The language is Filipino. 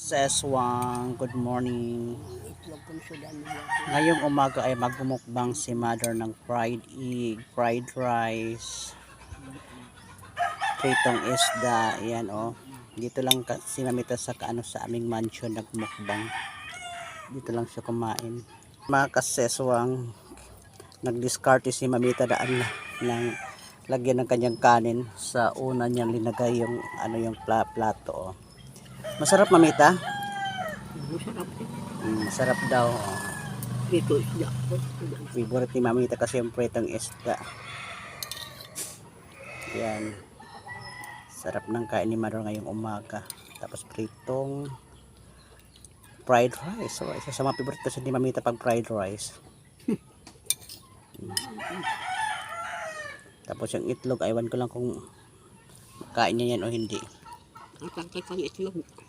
Seswang, good morning. Itlog po siya dami. Ngayong umaga ay magmumukbang si mother ng fried egg, fried rice, pritong isda. Yan oh. Dito lang si mamita sa sa aming mansion nagmukbang. Dito lang siya kumain. Mga kaseswang, nagdiskarte si mamita daan ng lagyan ng kanyang kanin sa una niyang linagay yung yung plato oh. Masarap mamita? Masarap eh. Masarap daw oh. Prito isda po. Favorite ni mamita kasi yung pritong isda. Yan. Sarap ng kain ni Mother ngayong umaga. Tapos pritong fried rice. So, isa sa mga favorite kasi ni mamita pag fried rice. Tapos yung itlog, aywan ko lang kung kain niya yan o hindi. Ang tangkay pang itlog.